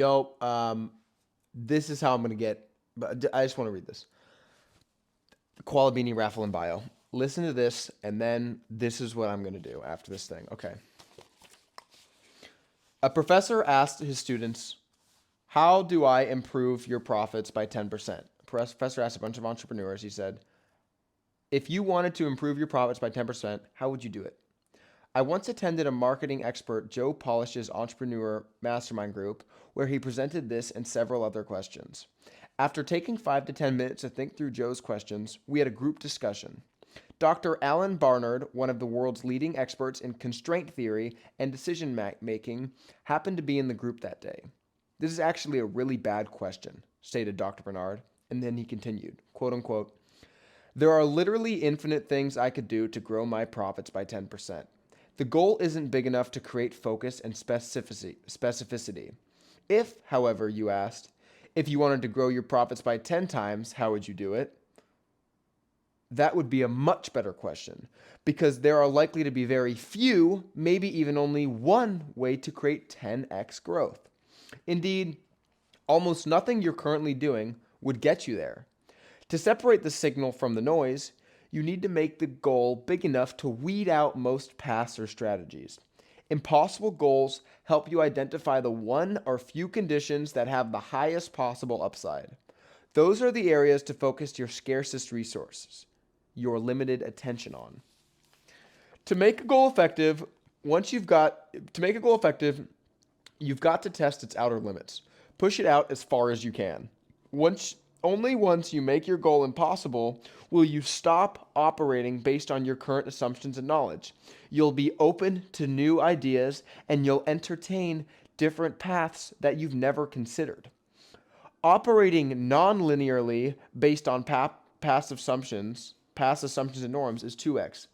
Yo, this is how I'm gonna get. But I just want to read this. Qualibini raffle and bio. Listen to this, and then this is what I'm gonna do after this thing. Okay. A professor asked his students, "How do I improve your profits by 10%?" Professor asked a bunch of entrepreneurs. He said, "If you wanted to improve your profits by 10%, how would you do it?" I once attended a marketing expert, Joe Polish's entrepreneur mastermind group, where he presented this and several other questions. After taking 5 to 10 minutes to think through Joe's questions, we had a group discussion. Dr. Alan Barnard, one of the world's leading experts in constraint theory and decision making, happened to be in the group that day. "This is actually a really bad question," stated Dr. Barnard, and then he continued, quote unquote, "There are literally infinite things I could do to grow my profits by 10%. The goal isn't big enough to create focus and specificity. If, however, you asked, if you wanted to grow your profits by 10 times, how would you do it? That would be a much better question, because there are likely to be very few, maybe even only one way to create 10x growth. Indeed, almost nothing you're currently doing would get you there. To separate the signal from the noise, you need to make the goal big enough to weed out most paths or strategies. Impossible goals help you identify the one or few conditions that have the highest possible upside. Those are the areas to focus your scarcest resources, your limited attention on. To make a goal effective, once you've got to make a goal effective, you've got to test its outer limits. Push it out as far as you can. Only once you make your goal impossible will you stop operating based on your current assumptions and knowledge. You'll be open to new ideas and you'll entertain different paths that you've never considered. Operating non-linearly based on past assumptions and norms is 2x.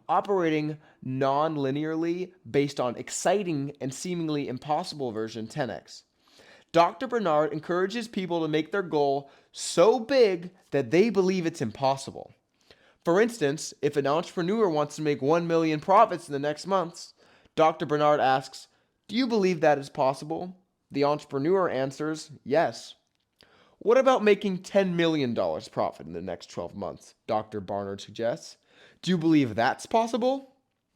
Operating non-linearly based on exciting and seemingly impossible version 10x. Dr. Bernard encourages people to make their goal so big that they believe it's impossible. For instance, if an entrepreneur wants to make 1 million profits in the next months, Dr. Bernard asks, "Do you believe that is possible?" The entrepreneur answers, "Yes." "What about making $10 million profit in the next 12 months?" Dr. Barnard suggests. "Do you believe that's possible?"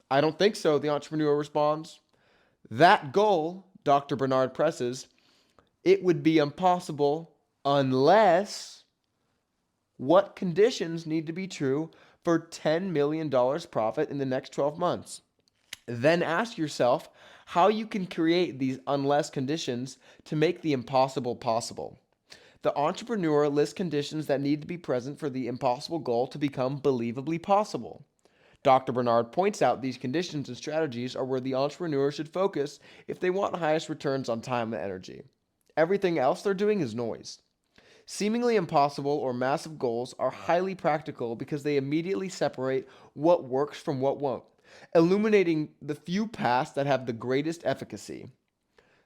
"I don't think so," the entrepreneur responds. "That goal," Dr. Bernard presses, "it would be impossible unless what conditions need to be true for $10 million profit in the next 12 months? Then ask yourself how you can create these unless conditions to make the impossible possible." The entrepreneur lists conditions that need to be present for the impossible goal to become believably possible. Dr. Bernard points out these conditions and strategies are where the entrepreneur should focus if they want the highest returns on time and energy. Everything else they're doing is noise. Seemingly impossible or massive goals are highly practical because they immediately separate what works from what won't, illuminating the few paths that have the greatest efficacy.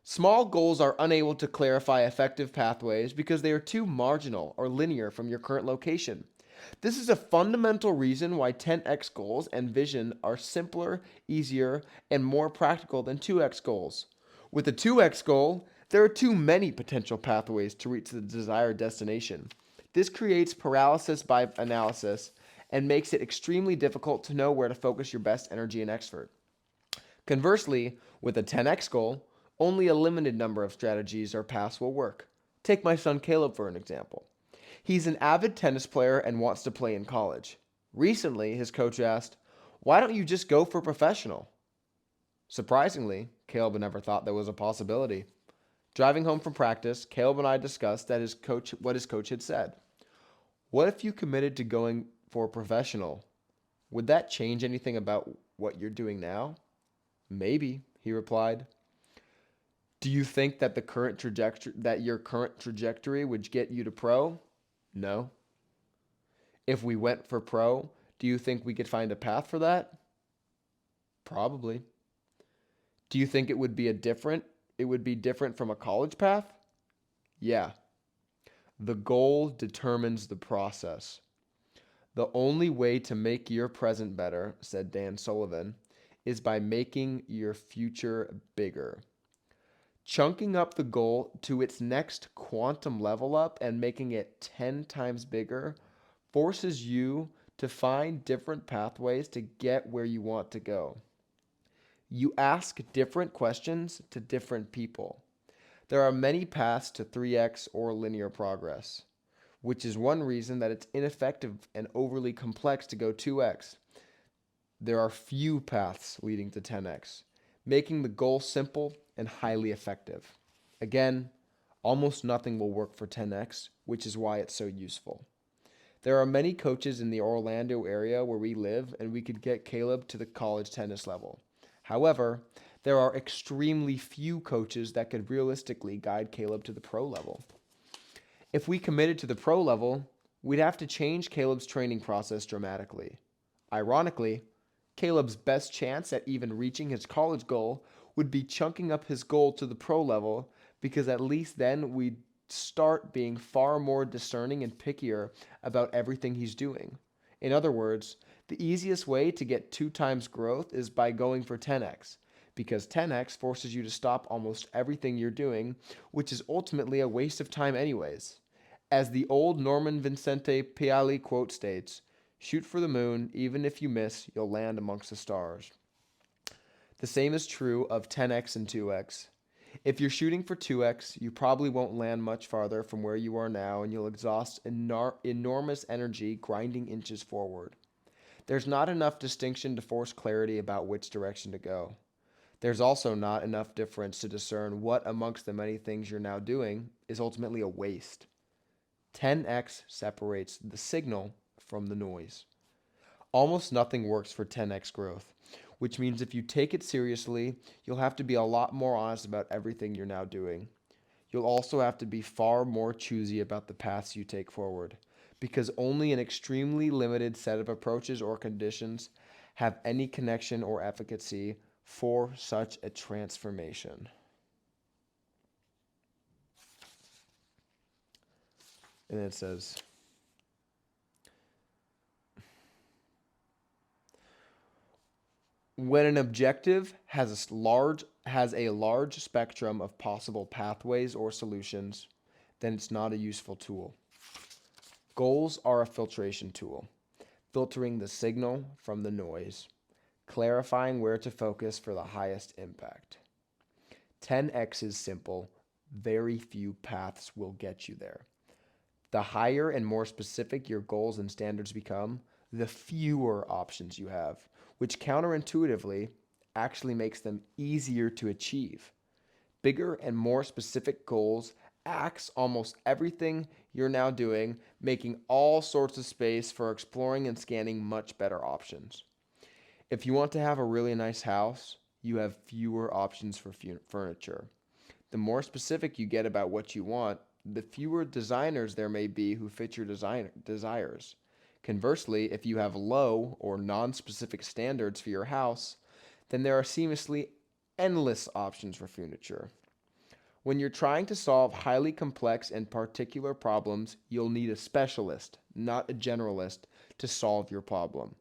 Small goals are unable to clarify effective pathways because they are too marginal or linear from your current location. This is a fundamental reason why 10x goals and vision are simpler, easier, and more practical than 2x goals. With a 2x goal, there are too many potential pathways to reach the desired destination. This creates paralysis by analysis and makes it extremely difficult to know where to focus your best energy and effort. Conversely, with a 10x goal, only a limited number of strategies or paths will work. Take my son Caleb for an example. He's an avid tennis player and wants to play in college. Recently, his coach asked, "Why don't you just go for professional?" Surprisingly, Caleb never thought that was a possibility. Driving home from practice, Caleb and I discussed what his coach had said. "What if you committed to going for professional? Would that change anything about what you're doing now?" "Maybe," he replied. "Do you think that your current trajectory would get you to pro?" "No." "If we went for pro, do you think we could find a path for that?" "Probably." "Do you think it would be different from a college path?" "Yeah." The goal determines the process. "The only way to make your present better," said Dan Sullivan, "is by making your future bigger." Chunking up the goal to its next quantum level up and making it 10 times bigger forces you to find different pathways to get where you want to go. You ask different questions to different people. There are many paths to 3x or linear progress, which is one reason that it's ineffective and overly complex to go 2x. There are few paths leading to 10x, making the goal simple and highly effective. Again, almost nothing will work for 10x, which is why it's so useful. There are many coaches in the Orlando area where we live, and we could get Caleb to the college tennis level. However, there are extremely few coaches that could realistically guide Caleb to the pro level. If we committed to the pro level, we'd have to change Caleb's training process dramatically. Ironically, Caleb's best chance at even reaching his college goal would be chunking up his goal to the pro level, because at least then we'd start being far more discerning and pickier about everything he's doing. In other words, the easiest way to get 2 times growth is by going for 10x, because 10x forces you to stop almost everything you're doing, which is ultimately a waste of time anyways. As the old Norman Vincente Piali quote states, shoot for the moon, even if you miss, you'll land amongst the stars. The same is true of 10x and 2x. If you're shooting for 2x, you probably won't land much farther from where you are now, and you'll exhaust enormous energy grinding inches forward. There's not enough distinction to force clarity about which direction to go. There's also not enough difference to discern what amongst the many things you're now doing is ultimately a waste. 10x separates the signal from the noise. Almost nothing works for 10x growth, which means if you take it seriously, you'll have to be a lot more honest about everything you're now doing. You'll also have to be far more choosy about the paths you take forward, because only an extremely limited set of approaches or conditions have any connection or efficacy for such a transformation. And it says, when an objective has a large spectrum of possible pathways or solutions, then it's not a useful tool. Goals are a filtration tool, filtering the signal from the noise, clarifying where to focus for the highest impact. 10x is simple. Very few paths will get you there. The higher and more specific your goals and standards become, the fewer options you have, which counterintuitively actually makes them easier to achieve. Bigger and more specific goals axe almost everything you're now doing, making all sorts of space for exploring and scanning much better options. If you want to have a really nice house, you have fewer options for furniture. The more specific you get about what you want, the fewer designers there may be who fit your desires. Conversely, if you have low or non-specific standards for your house, then there are seamlessly endless options for furniture. When you're trying to solve highly complex and particular problems, you'll need a specialist, not a generalist, to solve your problem.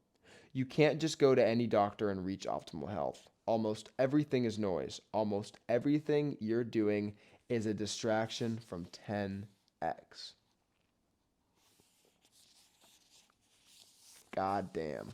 You can't just go to any doctor and reach optimal health. Almost everything is noise. Almost everything you're doing is a distraction from 10x. God damn.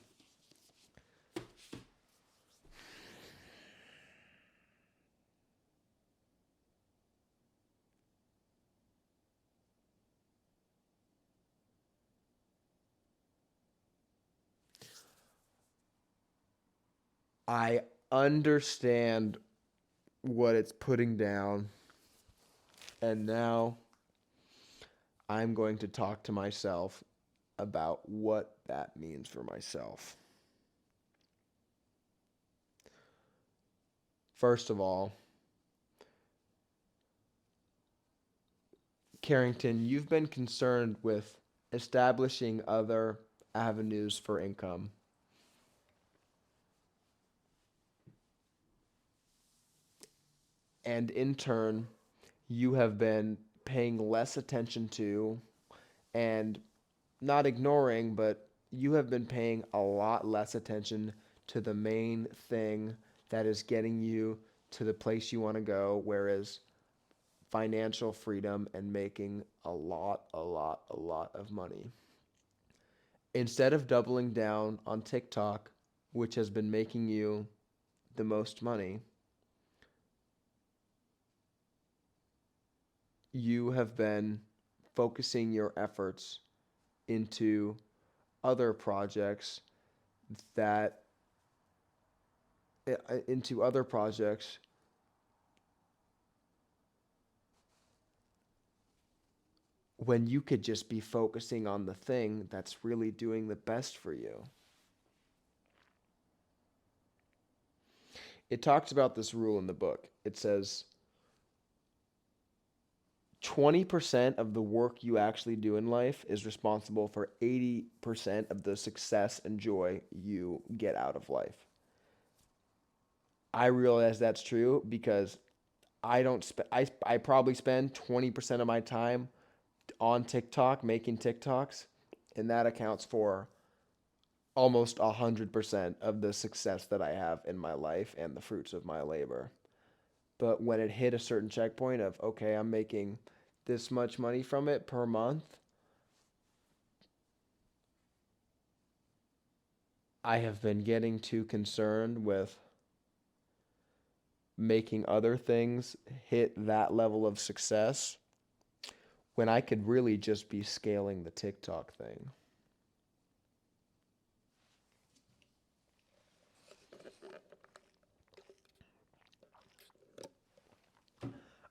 I understand what it's putting down, and now I'm going to talk to myself about what that means for myself. First of all, Carrington, you've been concerned with establishing other avenues for income. And in turn, you have been paying less attention to, and not ignoring, but you have been paying a lot less attention to the main thing that is getting you to the place you want to go, whereas financial freedom and making a lot of money. Instead of doubling down on TikTok, which has been making you the most money, you have been focusing your efforts into other projects that into other projects when you could just be focusing on the thing that's really doing the best for you. It talks about this rule in the book. It says 20% of the work you actually do in life is responsible for 80% of the success and joy you get out of life. I realize that's true because I probably spend 20% of my time on TikTok making TikToks, and that accounts for almost 100% of the success that I have in my life and the fruits of my labor. But when it hit a certain checkpoint of, okay, I'm making this much money from it per month, I have been getting too concerned with making other things hit that level of success when I could really just be scaling the TikTok thing.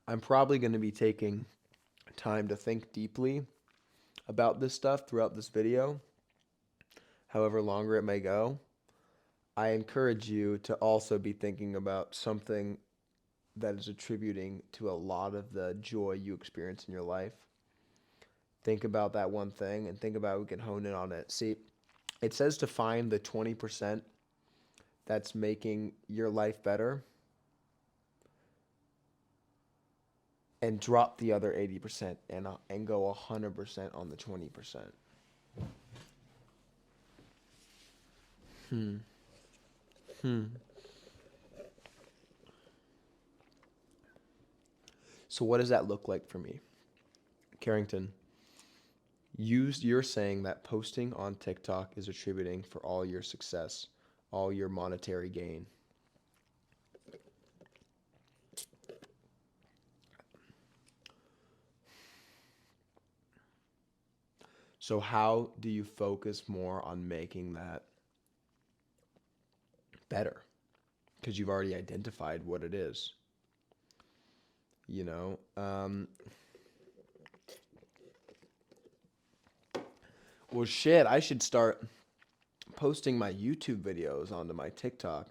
I'm probably going to be taking time to think deeply about this stuff throughout this video, however longer it may go. I encourage you to also be thinking about something that is attributing to a lot of the joy you experience in your life. Think about that one thing and think about how we can hone in on it. See, it says to find the 20% that's making your life better and drop the other 80% and go 100% on the 20%. So what does that look like for me? Carrington, you're saying that posting on TikTok is attributing for all your success, all your monetary gain. So how do you focus more on making that better? Because you've already identified what it is. You know, well, shit, I should start posting my YouTube videos onto my TikTok.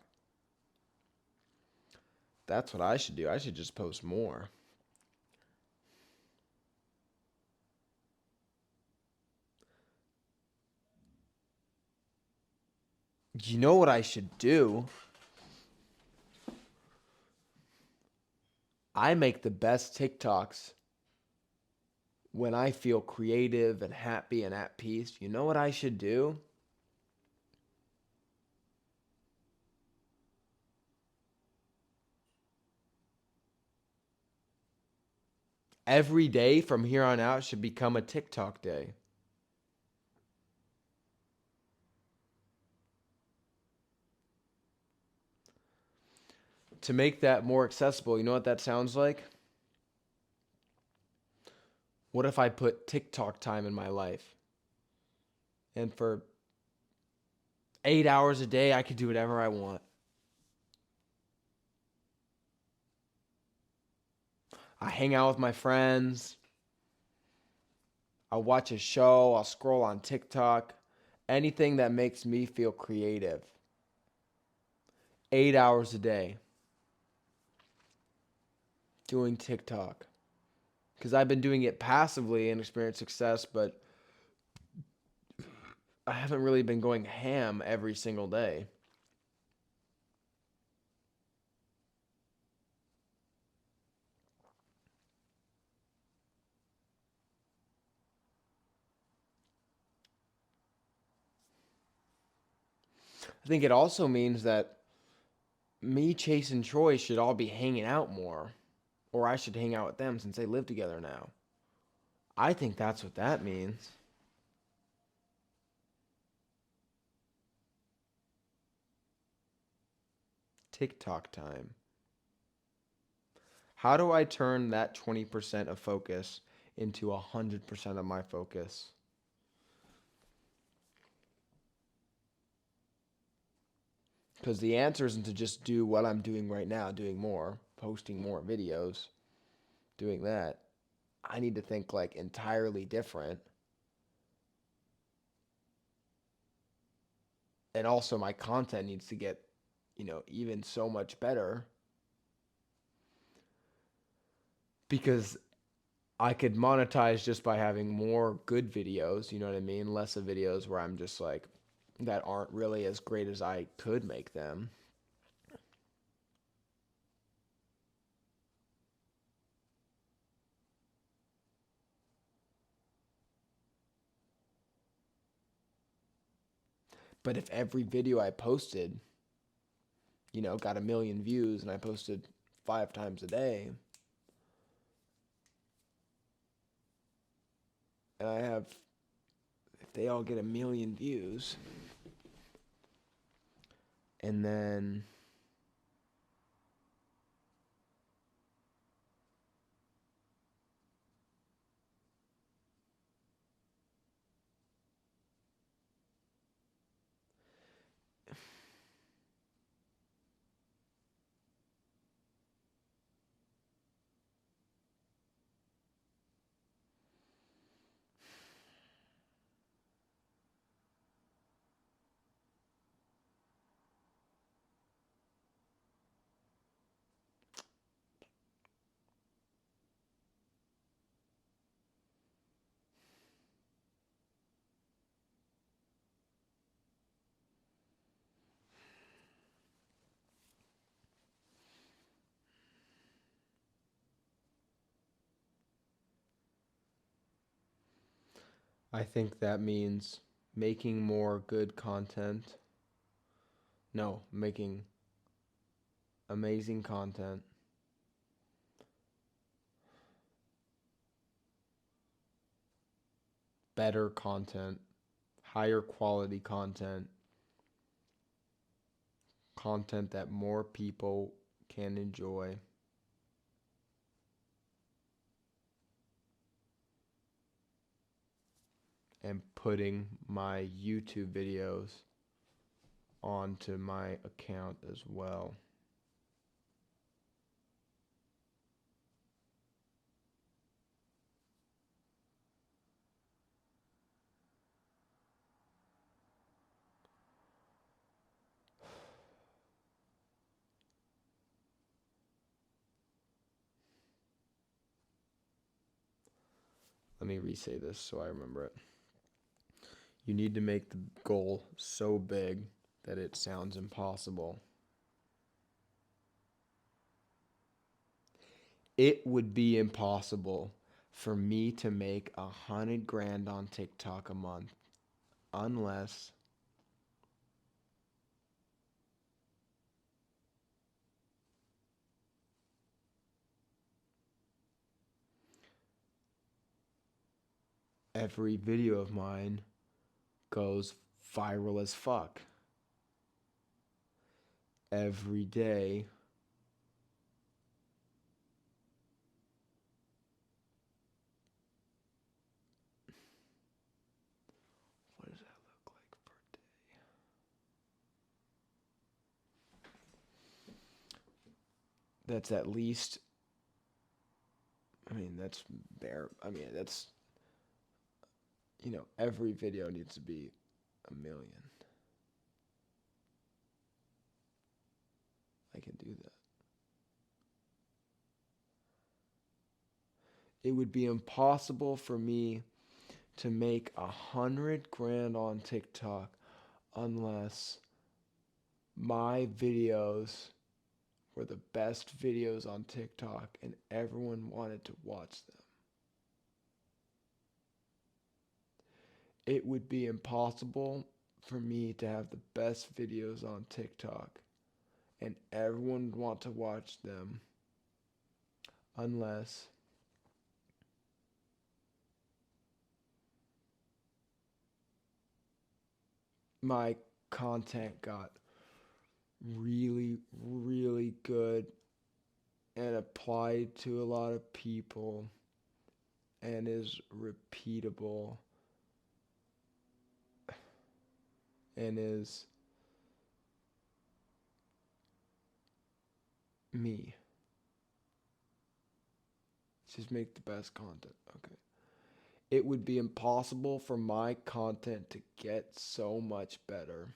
That's what I should do. I should just post more. You know what I should do? I make the best TikToks when I feel creative and happy and at peace. You know what I should do? Every day from here on out should become a TikTok day. To make that more accessible, you know what that sounds like? What if I put TikTok time in my life? And for 8 hours a day, I could do whatever I want. I hang out with my friends. I'll watch a show. I'll scroll on TikTok. Anything that makes me feel creative. 8 hours a day doing TikTok. Because I've been doing it passively and experienced success, but I haven't really been going ham every single day. I think it also means that me, Chase, and Troy should all be hanging out more. Or I should hang out with them since they live together now. I think that's what that means. TikTok time. How do I turn that 20% of focus into 100% of my focus? Because the answer isn't to just do what I'm doing right now, doing more, posting more videos, doing that. I need to think like entirely different. And also my content needs to get, even so much better because I could monetize just by having more good videos, you know what I mean? Less of videos where I'm just like that aren't really as great as I could make them. But if every video I posted, got 1 million views and I posted 5 times a day, and if they all get 1 million views, and then I think that means making more good content. No, making amazing content, better content, higher quality content, content that more people can enjoy, and putting my YouTube videos onto my account as well. Let me re-say this so I remember it. You need to make the goal so big that it sounds impossible. It would be impossible for me to make 100 grand on TikTok a month unless every video of mine goes viral as fuck every day. What does that look like per day? That's at least, that's bare. Every video needs to be 1 million. I can do that. It would be impossible for me to make 100 grand on TikTok unless my videos were the best videos on TikTok and everyone wanted to watch them. It would be impossible for me to have the best videos on TikTok and everyone would want to watch them unless my content got really, really good and applied to a lot of people and is repeatable and is me. Just make the best content. Okay. It would be impossible for my content to get so much better.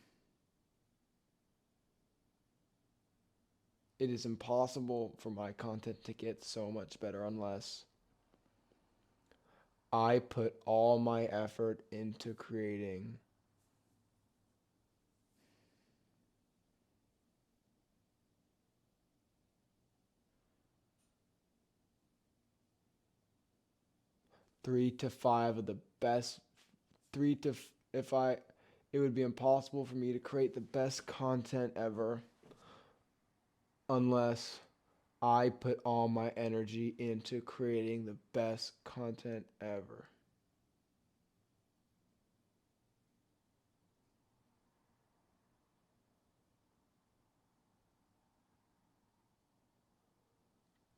It is impossible for my content to get so much better unless I put all my effort into creating three to five of the best three to if I it would be impossible for me to create the best content ever unless I put all my energy into creating the best content ever.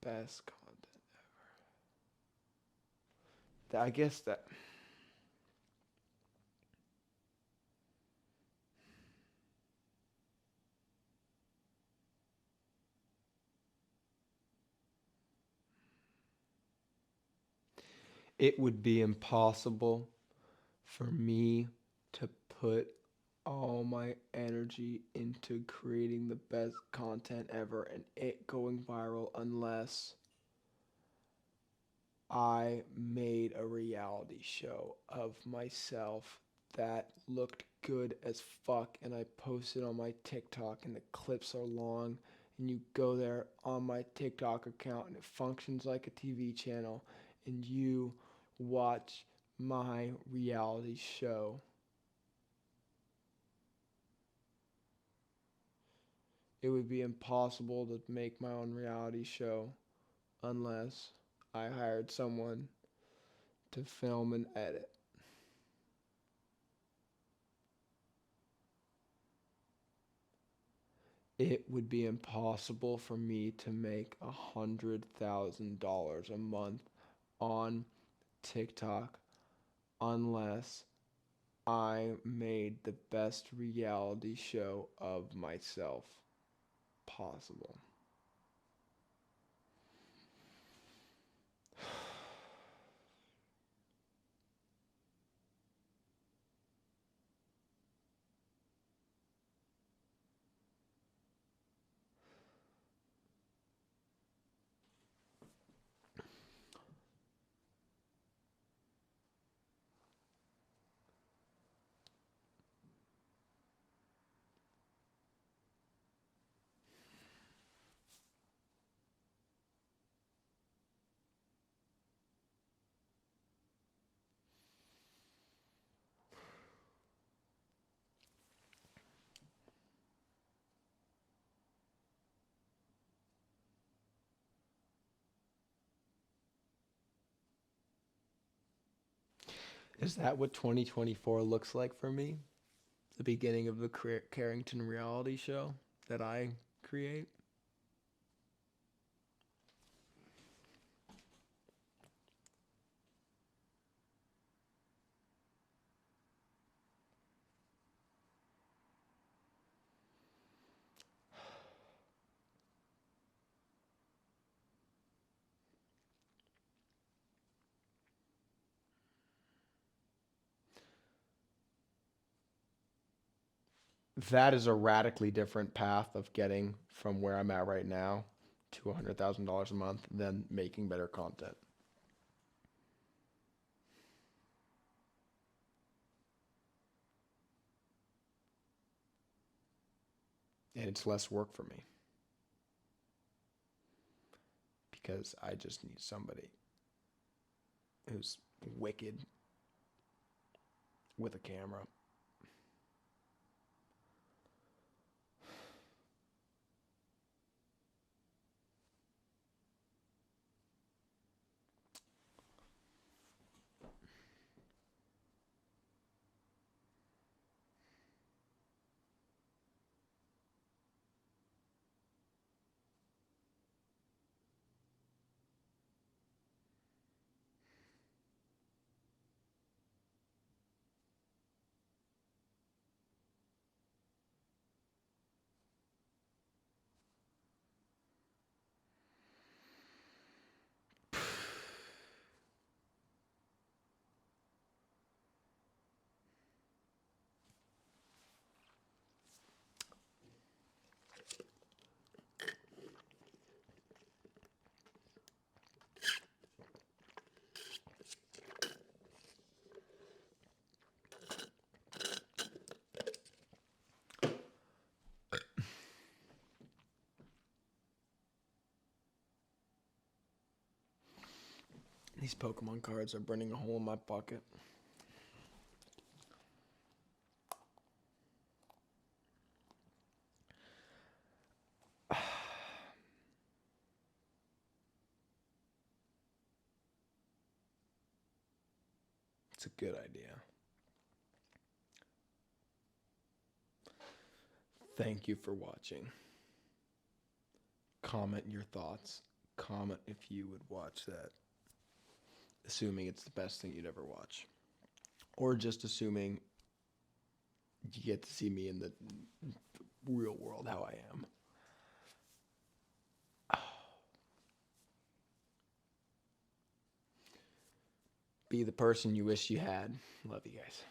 Best content. I guess that it would be impossible for me to put all my energy into creating the best content ever and it going viral unless I made a reality show of myself that looked good as fuck and I posted on my TikTok and the clips are long and you go there on my TikTok account and it functions like a TV channel and you watch my reality show. It would be impossible to make my own reality show unless I hired someone to film and edit. It would be impossible for me to make $100,000 a month on TikTok unless I made the best reality show of myself possible. Is that what 2024 looks like for me? The beginning of the Carrington reality show that I create? That is a radically different path of getting from where I'm at right now to $100,000 a month than making better content. And it's less work for me because I just need somebody who's wicked with a camera. These Pokemon cards are burning a hole in my pocket. It's a good idea. Thank you for watching. Comment your thoughts. Comment if you would watch that. Assuming it's the best thing you'd ever watch. Or just assuming you get to see me in the real world how I am. Be the person you wish you had. Love you guys.